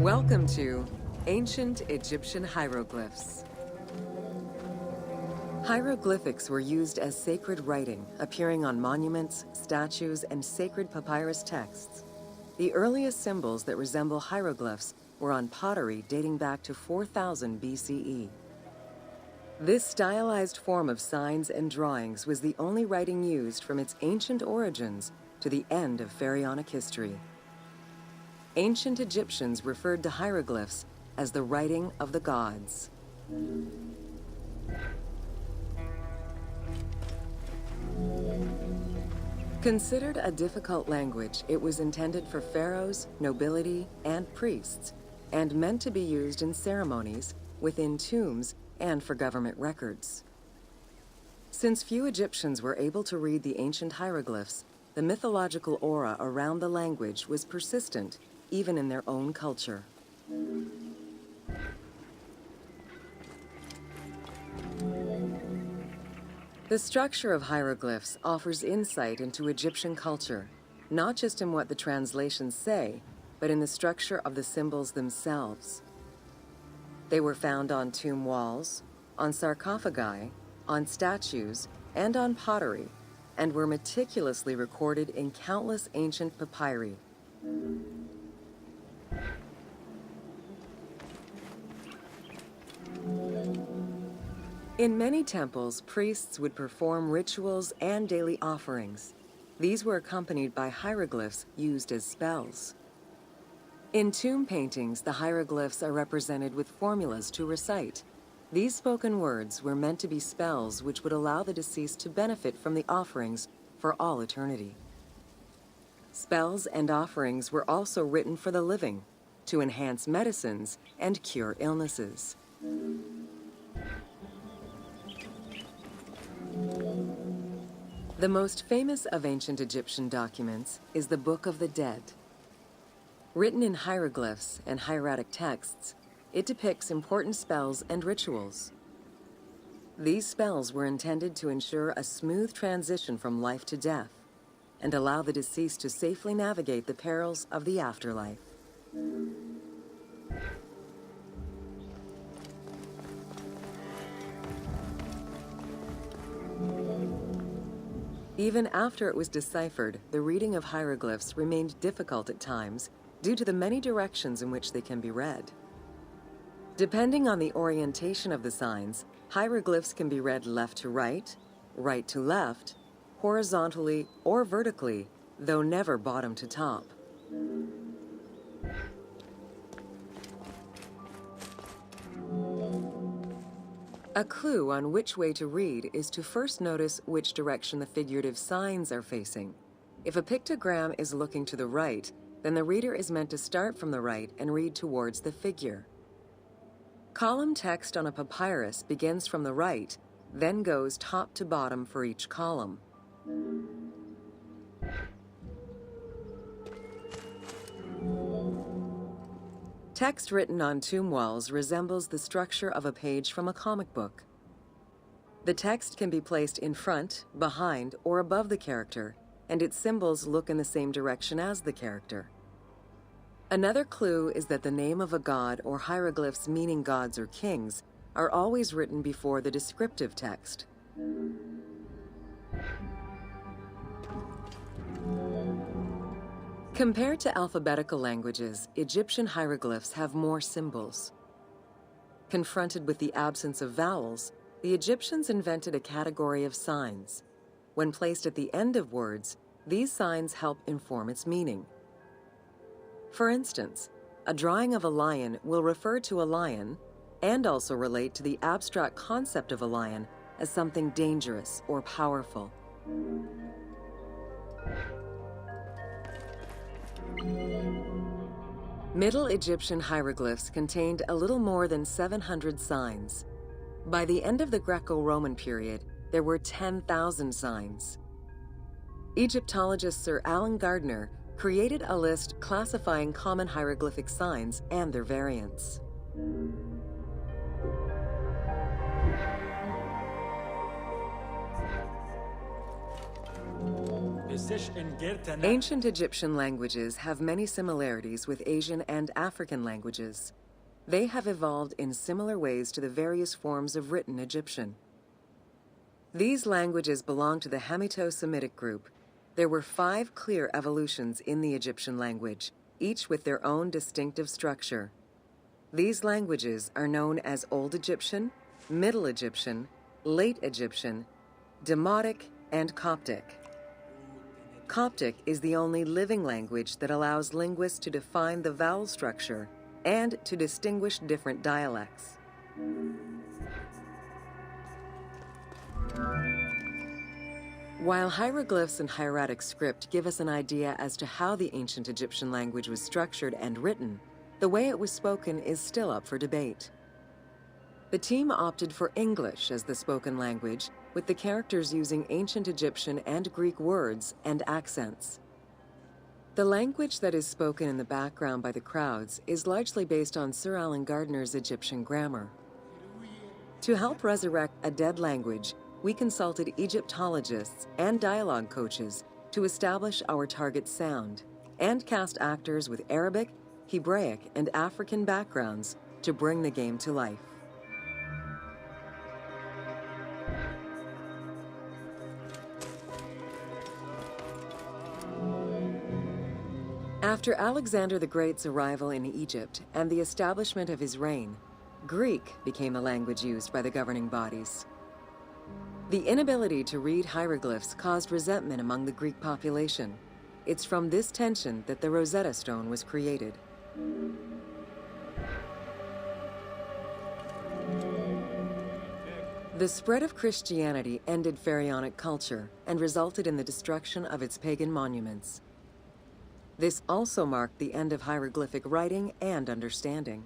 Welcome to Ancient Egyptian Hieroglyphs. Hieroglyphics were used as sacred writing, appearing on monuments, statues, and sacred papyrus texts. The earliest symbols that resemble hieroglyphs were on pottery dating back to 4000 BCE. This stylized form of signs and drawings was the only writing used from its ancient origins to the end of pharaonic history. Ancient Egyptians referred to hieroglyphs as the writing of the gods. Considered a difficult language, it was intended for pharaohs, nobility, and priests, and meant to be used in ceremonies, within tombs, and for government records. Since few Egyptians were able to read the ancient hieroglyphs, the mythological aura around the language was persistent, even in their own culture. The structure of hieroglyphs offers insight into Egyptian culture, not just in what the translations say, but in the structure of the symbols themselves. They were found on tomb walls, on sarcophagi, on statues, and on pottery, and were meticulously recorded in countless ancient papyri. In many temples, priests would perform rituals and daily offerings. These were accompanied by hieroglyphs used as spells. In tomb paintings, the hieroglyphs are represented with formulas to recite. These spoken words were meant to be spells which would allow the deceased to benefit from the offerings for all eternity. Spells and offerings were also written for the living, to enhance medicines and cure illnesses. The most famous of ancient Egyptian documents is the Book of the Dead. Written in hieroglyphs and hieratic texts, it depicts important spells and rituals. These spells were intended to ensure a smooth transition from life to death and allow the deceased to safely navigate the perils of the afterlife. Even after it was deciphered, the reading of hieroglyphs remained difficult at times due to the many directions in which they can be read. Depending on the orientation of the signs, hieroglyphs can be read left to right, right to left, horizontally or vertically, though never bottom to top. A clue on which way to read is to first notice which direction the figurative signs are facing. If a pictogram is looking to the right, then the reader is meant to start from the right and read towards the figure. Column text on a papyrus begins from the right, then goes top to bottom for each column. Text written on tomb walls resembles the structure of a page from a comic book. The text can be placed in front, behind, or above the character, and its symbols look in the same direction as the character. Another clue is that the name of a god or hieroglyphs meaning gods or kings are always written before the descriptive text. Compared to alphabetical languages, Egyptian hieroglyphs have more symbols. Confronted with the absence of vowels, the Egyptians invented a category of signs. When placed at the end of words, these signs help inform its meaning. For instance, a drawing of a lion will refer to a lion and also relate to the abstract concept of a lion as something dangerous or powerful. Middle Egyptian hieroglyphs contained a little more than 700 signs. By the end of the Greco-Roman period, there were 10,000 signs. Egyptologist Sir Alan Gardner created a list classifying common hieroglyphic signs and their variants. Ancient Egyptian languages have many similarities with Asian and African languages. They have evolved in similar ways to the various forms of written Egyptian. These languages belong to the Hamito-Semitic group. There were 5 clear evolutions in the Egyptian language, each with their own distinctive structure. These languages are known as Old Egyptian, Middle Egyptian, Late Egyptian, Demotic, and Coptic. Coptic is the only living language that allows linguists to define the vowel structure and to distinguish different dialects. While hieroglyphs and hieratic script give us an idea as to how the ancient Egyptian language was structured and written, the way it was spoken is still up for debate. The team opted for English as the spoken language, with the characters using ancient Egyptian and Greek words and accents. The language that is spoken in the background by the crowds is largely based on Sir Alan Gardner's Egyptian grammar. To help resurrect a dead language, we consulted Egyptologists and dialogue coaches to establish our target sound and cast actors with Arabic, Hebraic, and African backgrounds to bring the game to life. After Alexander the Great's arrival in Egypt and the establishment of his reign, Greek became the language used by the governing bodies. The inability to read hieroglyphs caused resentment among the Greek population. It's from this tension that the Rosetta Stone was created. The spread of Christianity ended pharaonic culture and resulted in the destruction of its pagan monuments. This also marked the end of hieroglyphic writing and understanding.